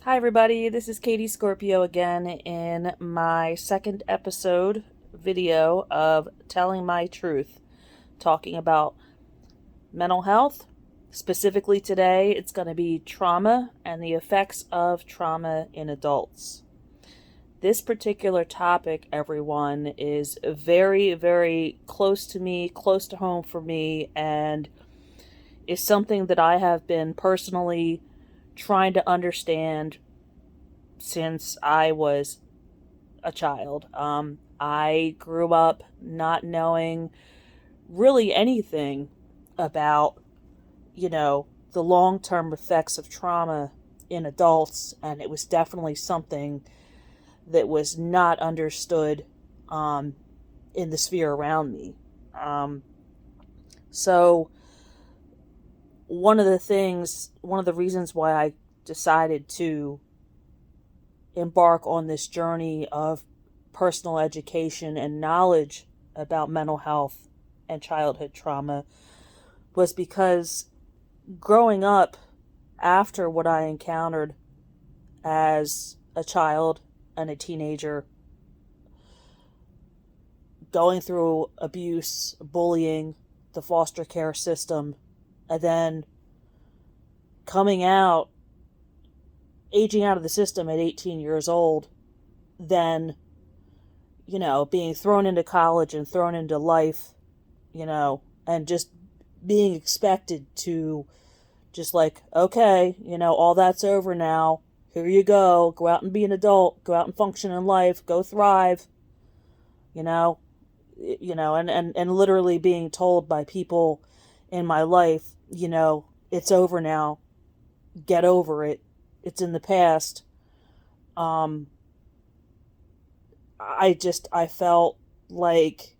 Hi everybody, this is Katie Scorpio again in my second episode video of Telling My Truth, talking about mental health. Specifically today, it's going to be trauma and the effects of trauma in adults. This particular topic, everyone, is very, very close to me, close to home for me, and is something that I have been personally trying to understand since I was a child. I grew up not knowing really anything about, the long-term effects of trauma in adults, and it was definitely something that was not understood in the sphere around me. So one of the reasons why I decided to embark on this journey of personal education and knowledge about mental health and childhood trauma was because growing up after what I encountered as a child and a teenager, going through abuse, bullying, the foster care system, and then coming out, aging out of the system at 18 years old, then, being thrown into college and thrown into life, and just being expected to just like, okay, all that's over now. Here you go out and be an adult, go out and function in life, go thrive, and literally being told by people in my life, it's over now, get over it, it's in the past. I felt like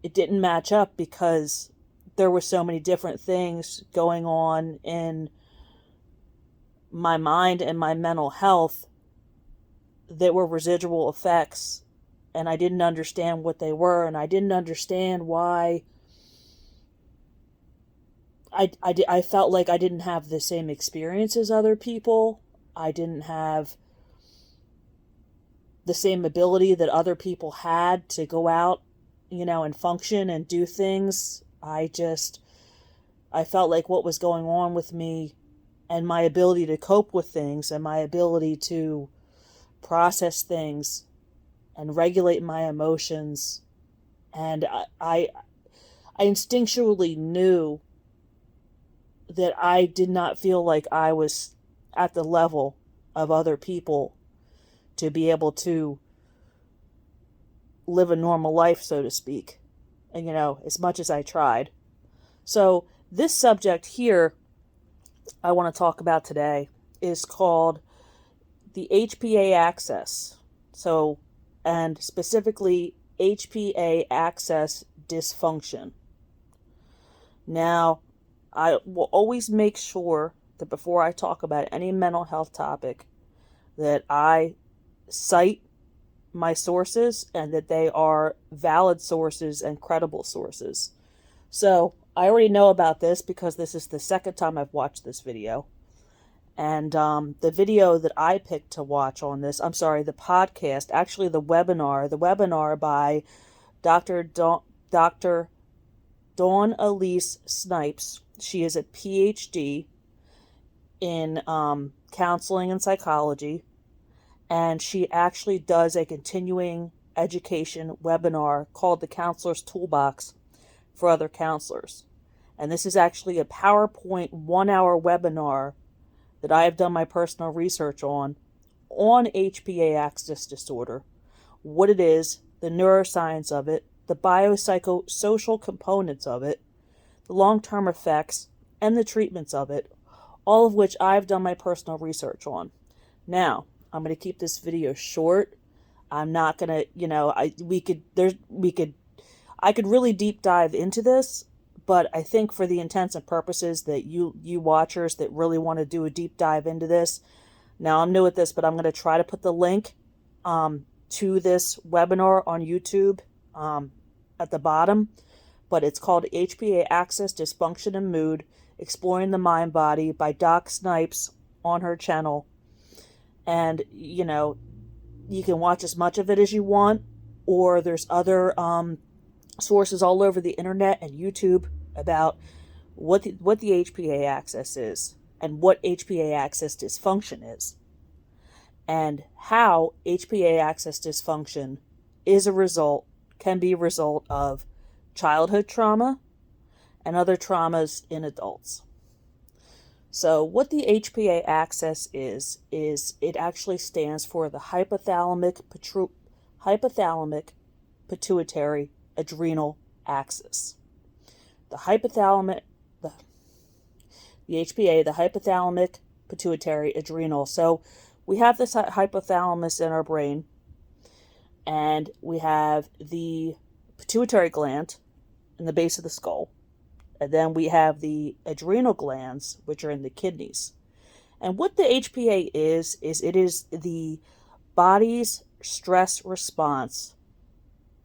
it didn't match up because there were so many different things going on in my mind and my mental health that were residual effects, and I didn't understand what they were, and I didn't understand why I felt like I didn't have the same experience as other people. I didn't have the same ability that other people had to go out, and function and do things. I felt like what was going on with me and my ability to cope with things and my ability to process things and regulate my emotions. And I instinctually knew that I did not feel like I was at the level of other people to be able to live a normal life, so to speak. And, as much as I tried. So this subject here I want to talk about today is called the HPA axis. So, and specifically HPA axis dysfunction. Now, I will always make sure that before I talk about any mental health topic that I cite my sources and that they are valid sources and credible sources. So I already know about this because this is the second time I've watched this video. And the video that I picked to watch on this, the podcast, actually the webinar by Dr. Dawn Elise Snipes. She is a PhD in counseling and psychology, and she actually does a continuing education webinar called the Counselor's Toolbox for other counselors. And this is actually a PowerPoint 1-hour webinar that I have done my personal research on HPA axis disorder, what it is, the neuroscience of it, the biopsychosocial components of it, the long-term effects, and the treatments of it, all of which I've done my personal research on. Now, I'm going to keep this video short. I'm not going to, I could really deep dive into this, but I think for the intents and purposes that you watchers that really want to do a deep dive into this, now I'm new at this, but I'm going to try to put the link to this webinar on YouTube at the bottom. But it's called HPA Axis Dysfunction and Mood. Exploring the Mind Body by Doc Snipes on her channel. And, you can watch as much of it as you want, or there's other sources all over the internet and YouTube about what the HPA axis is and what HPA axis dysfunction is, and how HPA axis dysfunction can be a result of childhood trauma and other traumas in adults. So what the HPA axis is it actually stands for the hypothalamic pituitary adrenal axis. The HPA, the hypothalamic pituitary adrenal. So we have this hypothalamus in our brain, and we have the pituitary gland in the base of the skull. And then we have the adrenal glands, which are in the kidneys. And what the HPA is it is the body's stress response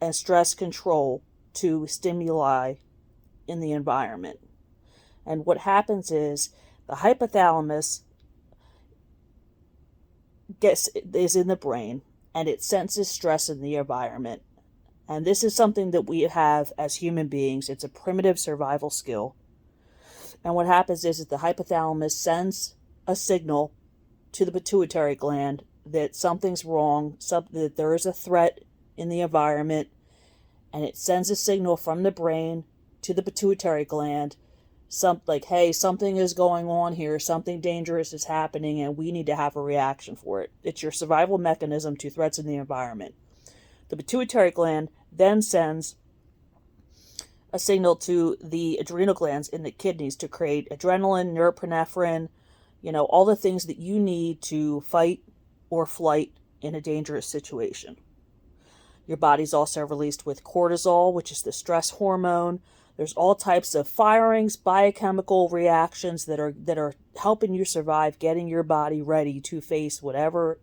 and stress control to stimuli in the environment. And what happens the hypothalamus is in the brain, and it senses stress in the environment. And this is something that we have as human beings. It's a primitive survival skill. And what happens is that the hypothalamus sends a signal to the pituitary gland that something's wrong, that there is a threat in the environment, and it sends a signal from the brain to the pituitary gland, hey, something is going on here, something dangerous is happening, and we need to have a reaction for it. It's your survival mechanism to threats in the environment. The pituitary gland then sends a signal to the adrenal glands in the kidneys to create adrenaline, norepinephrine, all the things that you need to fight or flight in a dangerous situation. Your body's also released with cortisol, which is the stress hormone. There's all types of firings, biochemical reactions that are helping you survive, getting your body ready to face whatever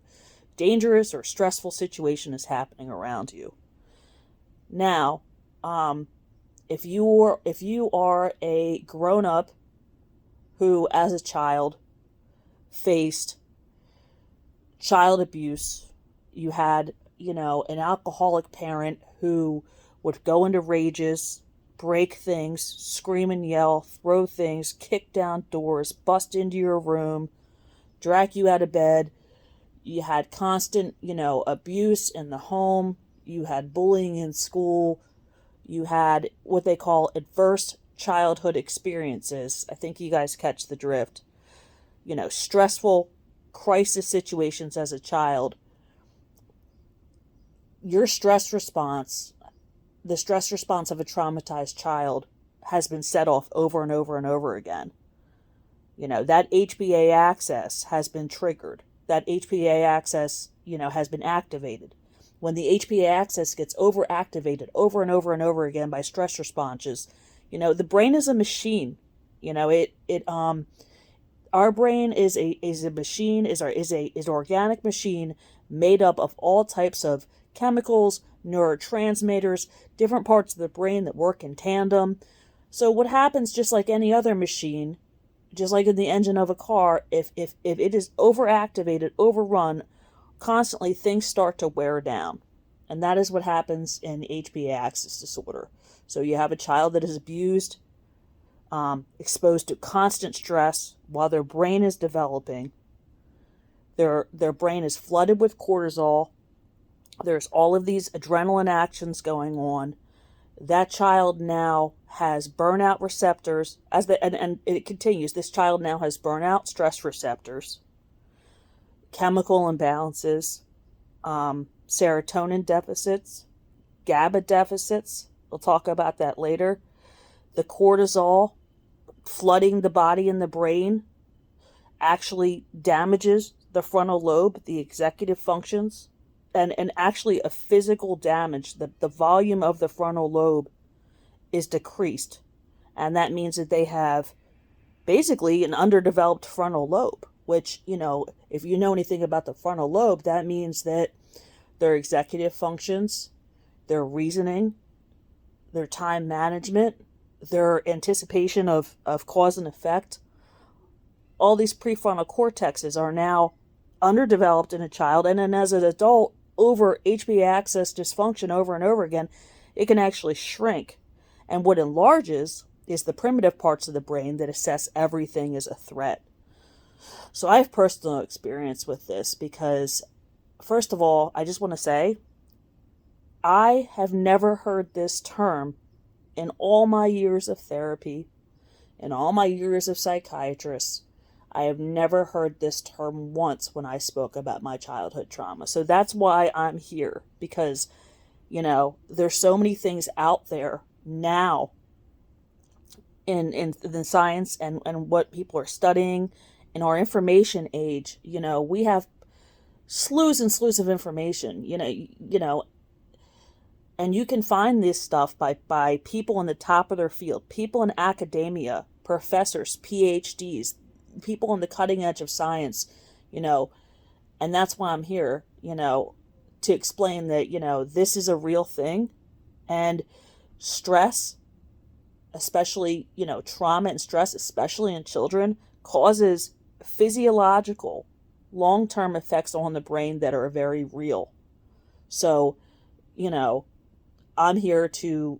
dangerous or stressful situation is happening around you. Now, if you are a grown-up who, as a child, faced child abuse, you had, an alcoholic parent who would go into rages, break things, scream and yell, throw things, kick down doors, bust into your room, drag you out of bed. You had constant, abuse in the home. You had bullying in school. You had what they call adverse childhood experiences. I think you guys catch the drift. Stressful crisis situations as a child. Your stress response, the stress response of a traumatized child, has been set off over and over and over again. That HPA axis has been triggered. That HPA axis, has been activated. When the HPA axis gets overactivated over and over and over again by stress responses, the brain is a machine. Our brain is a machine, is an organic machine made up of all types of chemicals, neurotransmitters, different parts of the brain that work in tandem. So what happens, just like any other machine, just like in the engine of a car, if it is overactivated, overrun, constantly things start to wear down. And that is what happens in HPA axis disorder. So you have a child that is abused, exposed to constant stress while their brain is developing. Their brain is flooded with cortisol. There's all of these adrenaline actions going on. That child now has burnout receptors, and it continues. This child now has burnout stress receptors, chemical imbalances, serotonin deficits, GABA deficits. We'll talk about that later. The cortisol flooding the body and the brain actually damages the frontal lobe, the executive functions, and actually a physical damage. The volume of the frontal lobe is decreased. And that means that they have basically an underdeveloped frontal lobe, which, if you know anything about the frontal lobe, that means that their executive functions, their reasoning, their time management, their anticipation of cause and effect, all these prefrontal cortexes are now underdeveloped in a child, and then as an adult, over HPA axis dysfunction over and over again, it can actually shrink. And what enlarges is the primitive parts of the brain that assess everything as a threat. So I have personal experience with this because, first of all, I just want to say, I have never heard this term in all my years of therapy, in all my years of psychiatrist. I have never heard this term once when I spoke about my childhood trauma. So that's why I'm here, because, there's so many things out there now in the science and what people are studying in our information age. We have slews and slews of information, and you can find this stuff by people in the top of their field, people in academia, professors, PhDs, people on the cutting edge of science, and that's why I'm here, to explain that, this is a real thing. And stress, especially, trauma and stress, especially in children, causes physiological long-term effects on the brain that are very real. So, I'm here to,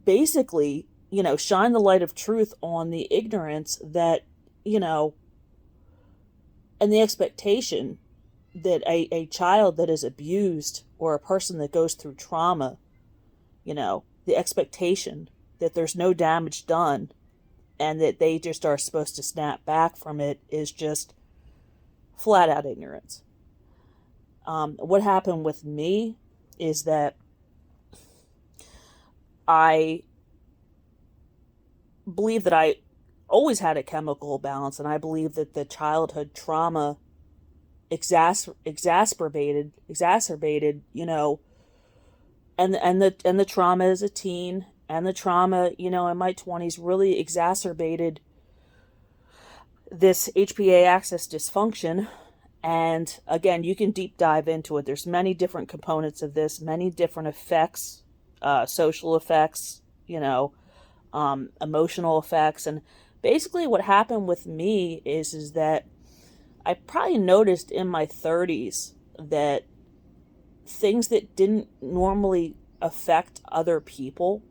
basically, shine the light of truth on the ignorance that, and the expectation that a child that is abused or a person that goes through trauma, the expectation that there's no damage done and that they just are supposed to snap back from it is just flat out ignorance. What happened with me is that I believe that I always had a chemical balance, and I believe that the childhood trauma exacerbated, and the trauma as a teen and the trauma, in my 20s really exacerbated this HPA axis dysfunction. And again, you can deep dive into it. There's many different components of this, many different effects, social effects, emotional effects. And basically what happened with me is that I probably noticed in my 30s that things that didn't normally affect other people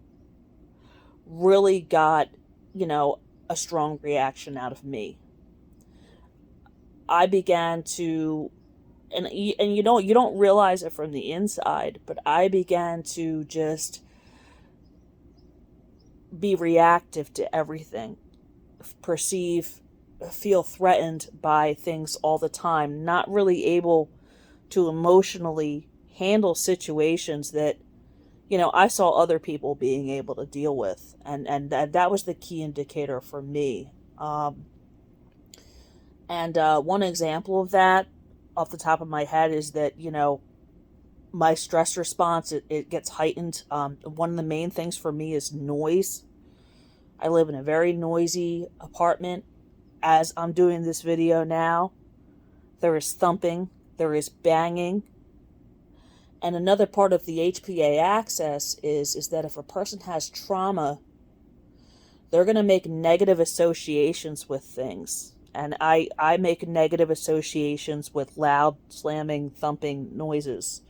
really got, a strong reaction out of me. I began to, and you don't realize it from the inside, but I began to just be reactive to everything, feel threatened by things all the time, not really able to emotionally handle situations that, I saw other people being able to deal with. And that was the key indicator for me. One example of that off the top of my head is that, my stress response, it gets heightened. One of the main things for me is noise. I live in a very noisy apartment. As I'm doing this video now, there is thumping, there is banging. And another part of the HPA axis is that if a person has trauma, they're going to make negative associations with things. And I make negative associations with loud, slamming, thumping noises.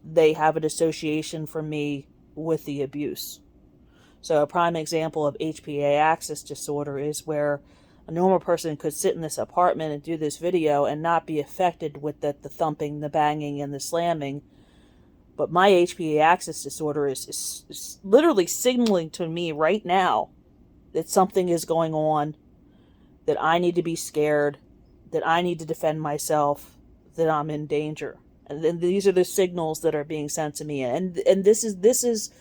They have an association for me with the abuse. So a prime example of HPA axis disorder is where a normal person could sit in this apartment and do this video and not be affected with the thumping, the banging, and the slamming. But my HPA axis disorder is literally signaling to me right now that something is going on, that I need to be scared, that I need to defend myself, that I'm in danger. And then these are the signals that are being sent to me. And this is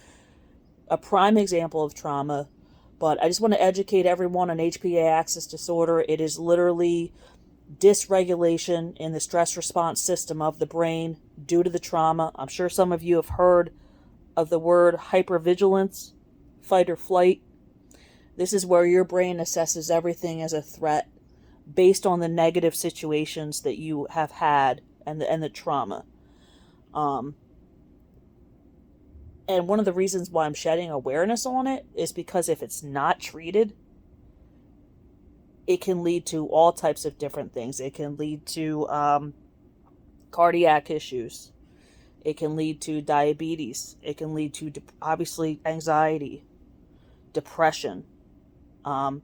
a prime example of trauma. But I just want to educate everyone on HPA axis disorder. It is literally dysregulation in the stress response system of the brain due to the trauma. I'm sure some of you have heard of the word hypervigilance, fight or flight. This is where your brain assesses everything as a threat based on the negative situations that you have had and the trauma. And one of the reasons why I'm shedding awareness on it is because if it's not treated, it can lead to all types of different things. It can lead to cardiac issues. It can lead to diabetes. It can lead to obviously anxiety, depression. Um,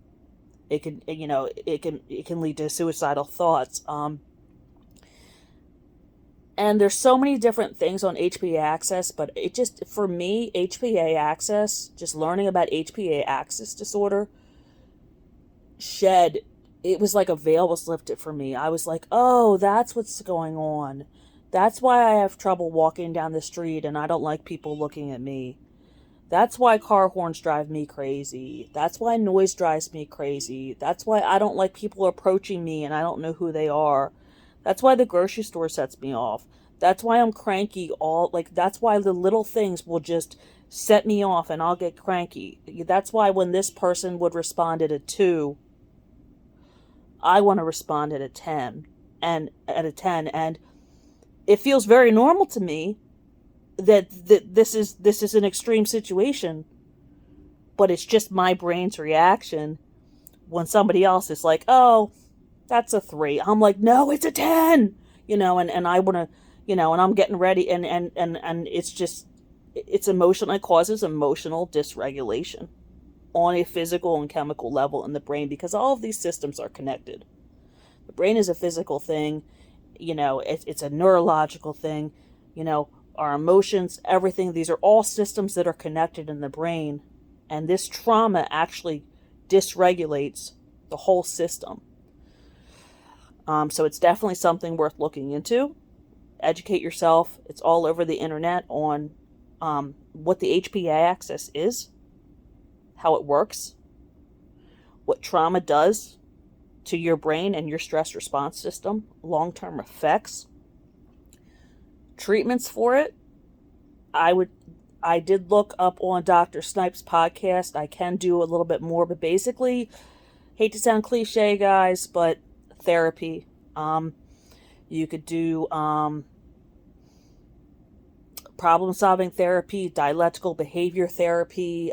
it can it can lead to suicidal thoughts. And there's so many different things on HPA axis, but it just, for me, HPA axis, just learning about HPA axis disorder, it was like a veil was lifted for me. I was like, oh, that's what's going on. That's why I have trouble walking down the street and I don't like people looking at me. That's why car horns drive me crazy. That's why noise drives me crazy. That's why I don't like people approaching me and I don't know who they are. That's why the grocery store sets me off. That's why I'm cranky that's why the little things will just set me off and I'll get cranky. That's why when this person would respond at a 2, I want to respond at a 10 and it feels very normal to me that this is an extreme situation, but it's just my brain's reaction when somebody else is like, oh, that's a 3. I'm like, no, it's a 10, and I want to, and I'm getting ready and it's just, it causes emotional dysregulation on a physical and chemical level in the brain because all of these systems are connected. The brain is a physical thing, it's a neurological thing, our emotions, everything. These are all systems that are connected in the brain. And this trauma actually dysregulates the whole system. So it's definitely something worth looking into. Educate yourself. It's all over the internet on what the HPA axis is, how it works, what trauma does to your brain and your stress response system, long-term effects, treatments for it. I did look up on Dr. Snipes' podcast. I can do a little bit more, but basically, hate to sound cliche, guys, but therapy. You could do problem-solving therapy, dialectical behavior therapy,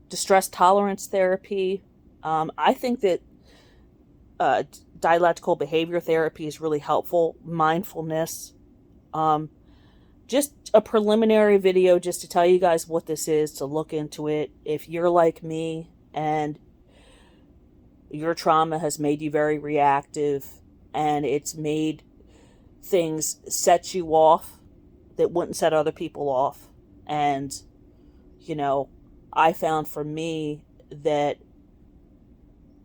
distress tolerance therapy. I think that dialectical behavior therapy is really helpful. Mindfulness. Just a preliminary video just to tell you guys what this is, to look into it. If you're like me and your trauma has made you very reactive and it's made things set you off that wouldn't set other people off. And, I found for me that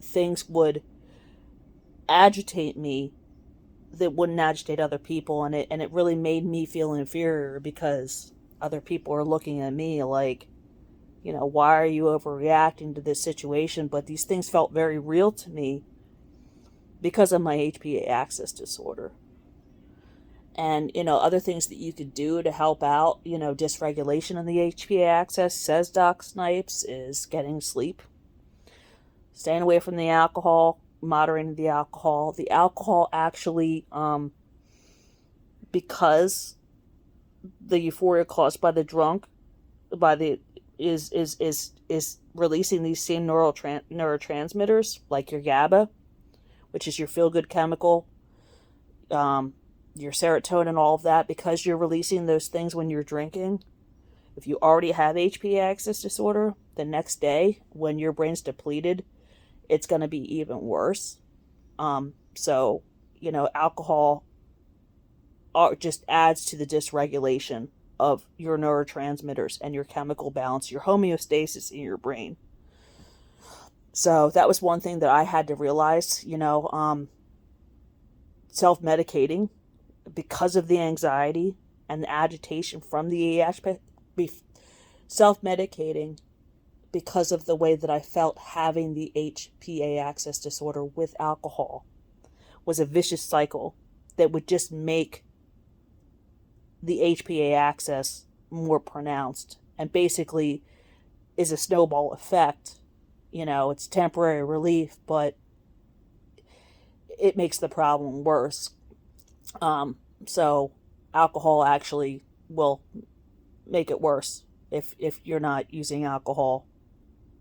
things would agitate me that wouldn't agitate other people, and it really made me feel inferior because other people are looking at me like, why are you overreacting to this situation? But these things felt very real to me because of my HPA axis disorder. And, other things that you could do to help out, dysregulation in the HPA axis, says Doc Snipes, is getting sleep, staying away from the alcohol, moderating the alcohol. The alcohol actually, because the euphoria caused by the drunk, is releasing these same neurotransmitters, like your GABA, which is your feel-good chemical, your serotonin, all of that, because you're releasing those things when you're drinking. If you already have HPA axis disorder, the next day when your brain's depleted, it's going to be even worse. So, alcohol just adds to the dysregulation of your neurotransmitters and your chemical balance, your homeostasis in your brain. So that was one thing that I had to realize, self-medicating because of the anxiety and the agitation from the HPA, self-medicating because of the way that I felt having the HPA axis disorder with alcohol was a vicious cycle that would just make the HPA axis more pronounced, and basically is a snowball effect. It's temporary relief, but it makes the problem worse. So alcohol actually will make it worse if you're not using alcohol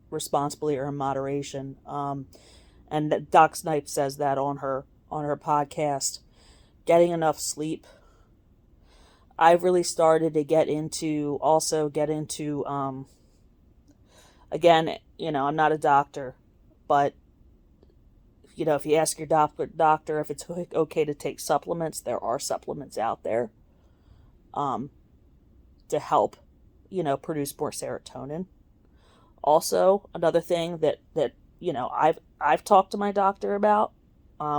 responsibly or in moderation. And Doc Snipes says that on her podcast. Getting enough sleep. I've really started to get into again, I'm not a doctor, but if you ask your doctor if it's okay to take supplements, there are supplements out there to help produce more serotonin. Also, another thing that I've talked to my doctor about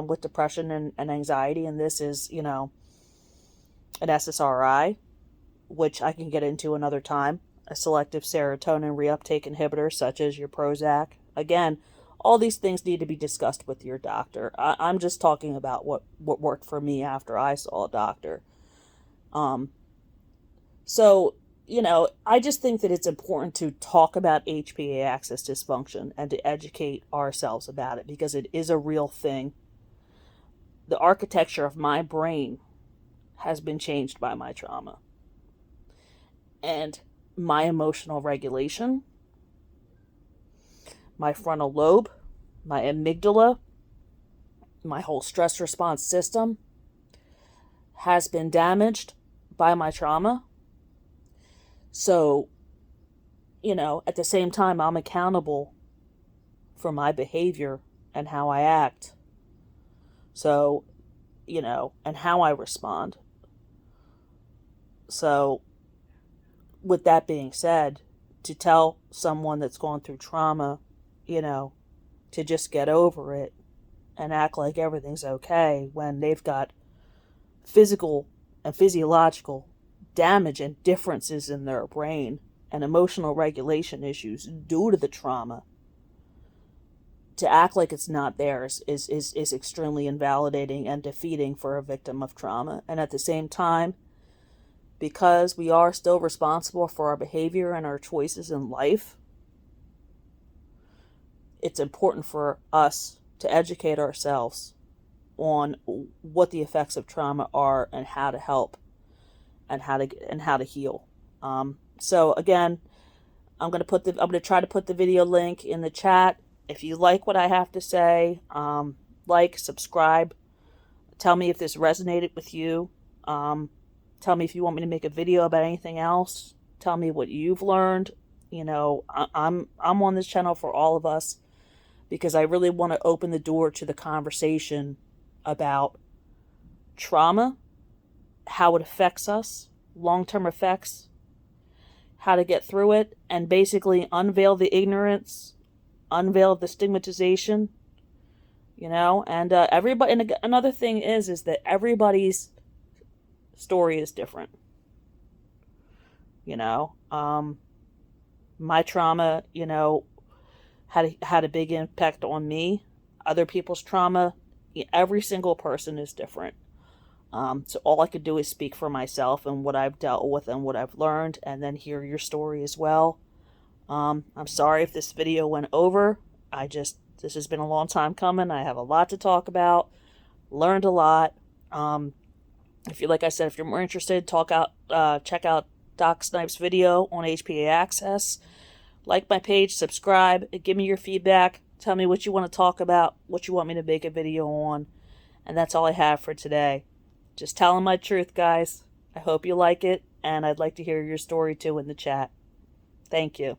with depression and anxiety, and this is an SSRI, which I can get into another time, a selective serotonin reuptake inhibitor such as your Prozac. Again, all these things need to be discussed with your doctor. I'm just talking about what worked for me after I saw a doctor. So, I just think that it's important to talk about HPA axis dysfunction and to educate ourselves about it because it is a real thing. The architecture of my brain has been changed by my trauma. And my emotional regulation, my frontal lobe, my amygdala, my whole stress response system has been damaged by my trauma. So, at the same time, I'm accountable for my behavior and how I act. So, and how I respond. So, with that being said, to tell someone that's gone through trauma, to just get over it and act like everything's okay when they've got physical and physiological damage and differences in their brain and emotional regulation issues due to the trauma, to act like it's not theirs is extremely invalidating and defeating for a victim of trauma. And at the same time, because we are still responsible for our behavior and our choices in life, it's important for us to educate ourselves on what the effects of trauma are and how to help and how to heal. So again, I'm gonna try to put the video link in the chat. If you like what I have to say, subscribe. Tell me if this resonated with you. Tell me if you want me to make a video about anything else. Tell me what you've learned. I'm on this channel for all of us because I really want to open the door to the conversation about trauma, how it affects us, long-term effects, how to get through it, and basically unveil the ignorance, unveil the stigmatization, and everybody. And another thing is that everybody's story is different. My trauma, had a big impact on me. Other people's trauma, every single person is different. So all I could do is speak for myself and what I've dealt with and what I've learned, and then hear your story as well. I'm sorry if this video went over. This has been a long time coming. I have a lot to talk about. Learned a lot. If you're more interested, check out Doc Snipes' video on HPA Access. Like my page, subscribe, give me your feedback. Tell me what you want to talk about, what you want me to make a video on. And that's all I have for today. Just telling my truth, guys. I hope you like it, and I'd like to hear your story too in the chat. Thank you.